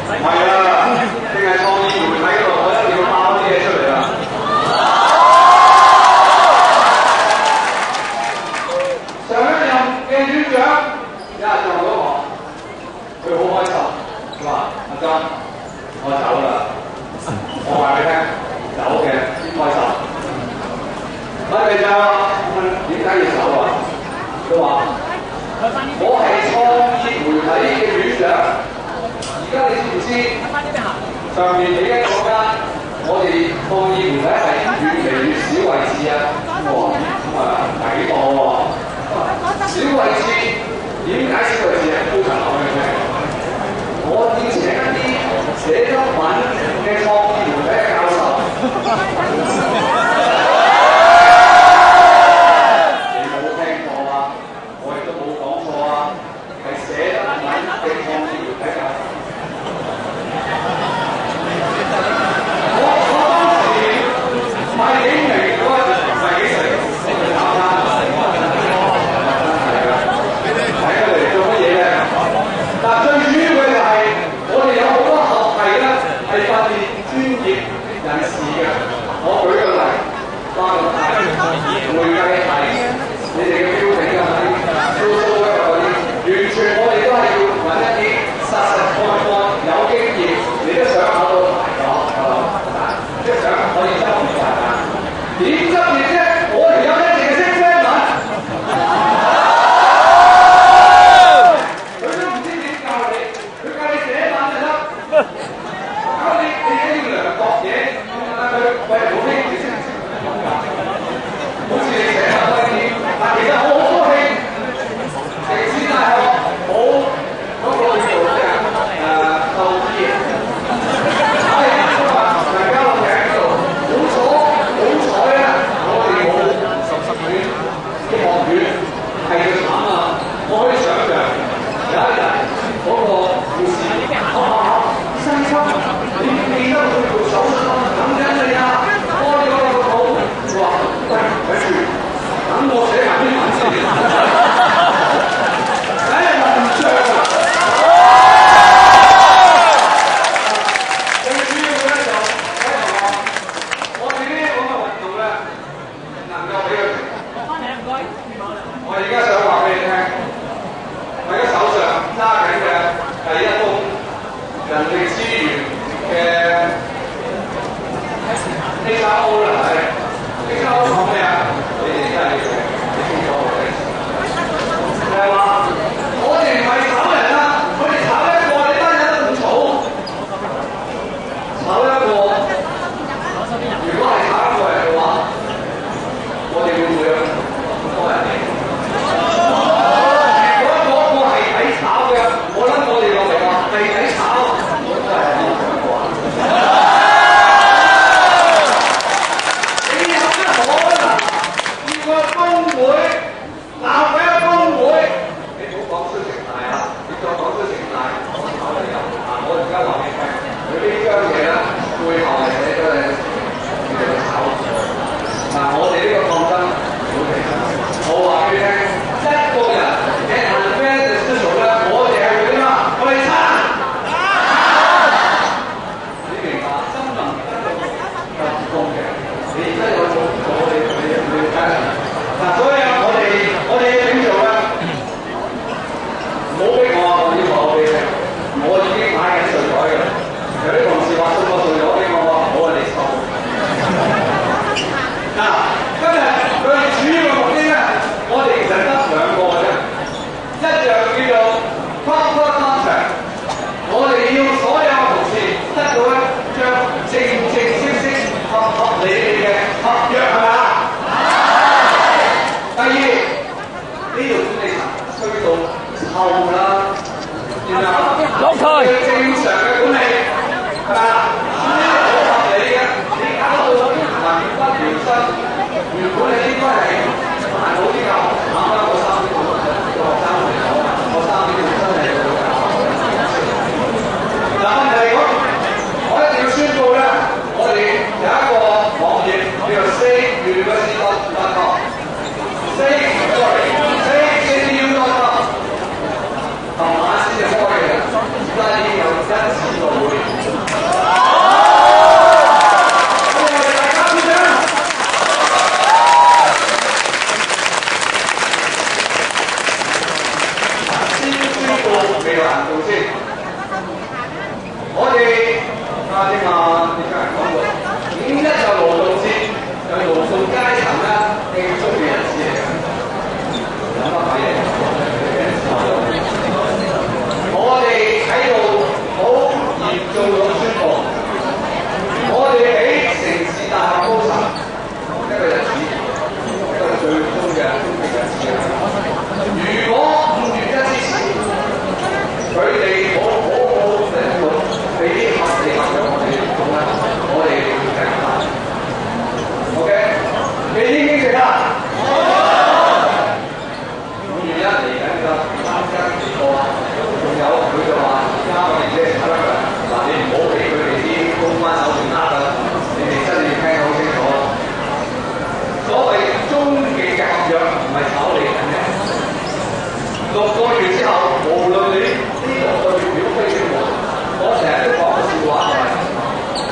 係啊，定係創意媒體嗰度，我一定要爆啲嘢出嚟啦！上一任嘅院長有人撞到我，佢好開心，佢話：阿曾，我走啦！我話俾你聽，走嘅先開心。我哋就問點解要走啊？佢話：我係創意媒體嘅院長。而家你知唔知上面起緊嗰間我哋創意媒體係越嚟越少位置啊？咁啊抵當喎！少位置點解少位置啊？高層講俾你聽，我要請一啲寫中文嘅創意媒體嘅教授。你冇聽錯啊！我亦都冇講錯啊！係寫中文嘅創意媒體教授。唔係幾明嗰個，唔係幾成，我哋打單，係啊，睇佢嚟做乜嘢咧？但最主要嘅就係我哋有好多學系咧係訓練專業人士嘅。我舉個例，法律系、會計系，你哋嘅標準啊嗰啲，蘇嗰啲，完全我哋都係要揾一啲實實幹幹有經驗，你都想考到牌咗，即係想可以執業㗎。點執業啫？我條友一定係識英文，佢都唔知點教你，佢教你寫文就得，教你一定要量度嘢，佢喂冇興你識唔識？好似你寫文嗰啲，但其實我好高興，城市大學冇嗰個叫做咩導師，係啊，大家落嚟喺度，好彩啊！我哋冇學院係要慘啊！我可以想象有一日嗰個護士醫生，你唔記得去做手術等緊你啊！開咗個肚，佢話：喂，睇住，等我寫埋啲文先。文章啊！最主要嘅咧就喺同學，我哋呢啲咁嘅運動咧，能夠俾佢成功。我而家想話俾你聽，我而家手上揸緊嘅係一封人力資源嘅 HRO 啦，係 HRO 講咩啊？你哋而家要寫，你清楚我哋。就係話，我哋唔係炒人啦，我哋炒一個你班人都唔嘈，炒一個。如果係炒一個人嘅話，我哋會唔會有咁多人嚟？如果嗰個係抵炒嘅，我諗我哋落嚟話係抵炒，我都係冇想過。你有乜可能叫個工會鬧緊個工會？你唔好講出城大啊！你再講出城大，我炒你入啊！我而家話俾你聽，佢呢張嘢咧背後係寫咗你。嗱，我哋呢個抗爭好平常。我話俾你聽，一個人嘅行咩就做咧，我哋係會點啊？我哋撐。你明白？新聞得到咁公嘅，你而家有做我哋睇。嗱，所以我哋點做咧？唔好逼我啊！我要話俾你聽，我已經買緊水袋嘅。有啲同事話送個水袋俾我，我話唔好啊，你收。嗱，今日佢主要嘅目的咧，我哋其實得兩個嘅啫。一樣叫做 corporate contract， 我哋要所有同事得到一張正正式式、合理嘅合約，係咪啊？第二，呢條管理層衰到臭啦，然後正常嘅管理，係咪啊？原本你應該係辦好啲教學，啱啱我3點半個學生嚟講，我3點半真係要教。嗱，問題係咁，我一定要宣佈咧，我哋有一個網頁叫做 saveuniversity.com，saveuniversity.com，琴晚先至開嘅，而家已經有。一次到會。大家鼓掌。先宣佈未來行動先。我哋正話你家人講過，5·1就勞動節，有勞動階層啦，慶祝嘅日子嚟嘅。有乜鬼嘢？我哋喺度好嚴重咁宣佈，我哋俾城市大學高層一個日子，一個最終嘅終極日子。如果5·1之前，佢哋好俾啲合理合約我哋做咧，我哋會繼續辦。OK， 你應唔應承啊？5·1嚟緊㗎，參加幾個啊？仲有佢就話，而家我哋即係睇得㗎，嗱你唔好俾佢哋啲公關手段呃㗎，你哋真係要聽好清楚。所謂終極嘅合約唔係炒你緊嘅，6個月之後，無論你呢6個月表飛幾多。我成日都講個笑話係，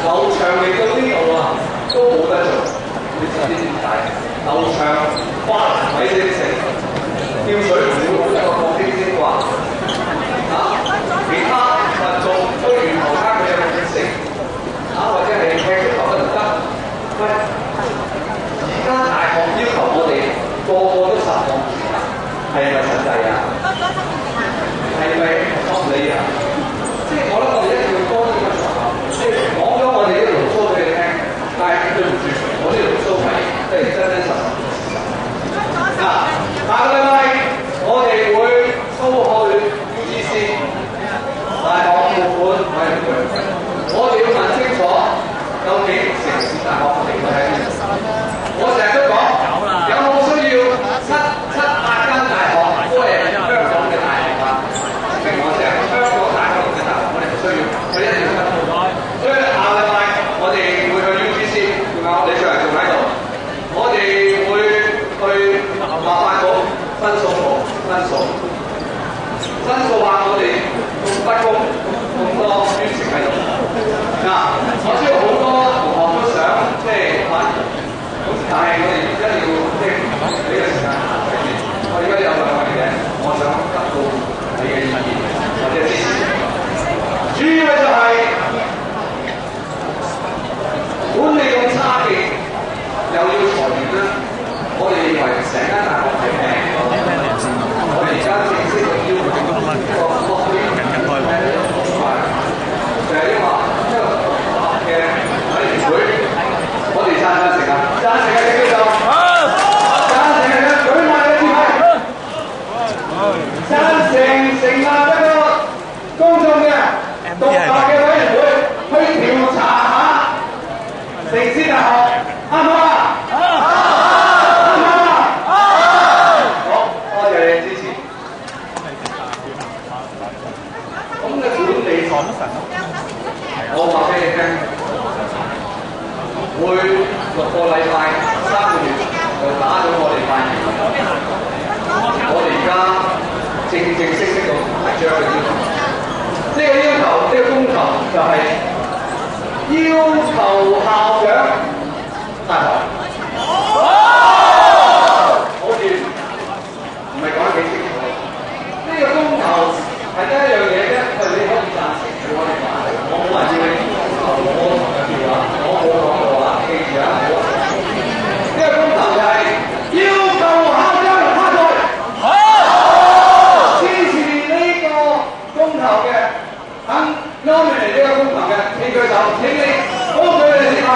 劉翔嚟到呢度啊，都冇得做。你知唔知點解？劉翔花蘭米星食，吊水壺一個放啲先掛。其他民眾都沿途睇佢有冇食，或者係踢足球得唔得？喂，而家大學要求我哋個都10項資格，係咪實際啊？係咪合理啊？即係我覺得我哋一定要多啲嘅場合，即係講咗我哋啲牢騷俾你聽，但係對唔住，我啲牢騷係真真實實。下個禮拜我哋會操去 UGC 大學撥款委員會，我哋要問清楚究竟城市大學嘅地位喺邊度？我成日都講，有冇需要7、8間大學都係香港嘅大學啊？明我成日香港大學嘅大學，我哋唔需要，佢一定要分。所以下禮拜我哋會去 UGC，仲有李卓人仲喺度，我哋會去立法局申訴部申訴話我哋咁不公，咁多冤情喺度。我知道好多同學都想即係發言，但係我哋一定要即係俾個時間行睇住。我而家有2樣嘢，我想得到你嘅意見或者支持。主要咧就係管理咁差勁，又要裁員啦。我哋認為成間大學係平，我哋而家正式要求個學院就係因為一個嘅委員會，我哋贊成啊！贊成嘅請舉手。贊成嘅舉埋你嘅手。贊成成立一個公眾嘅獨立嘅委員會去調查下城市大學啱唔啱啊？我話俾你聽，會6個禮拜、3個月就打咗我哋塊面。我哋而家正式咁提出一個要求，呢個要求，呢個公投就係要求校長大學。好似唔係講得幾清楚。呢個公投係得一樣嘢啫，你可以贊成，你可以反對。我冇話要你投我投嘅票啊！我冇講過啊！記住啊！呢個公投就係要求校長下台。好！支持呢個公投嘅，肯nominate呢個公投嘅，請舉手。請你高舉你哋隻牌。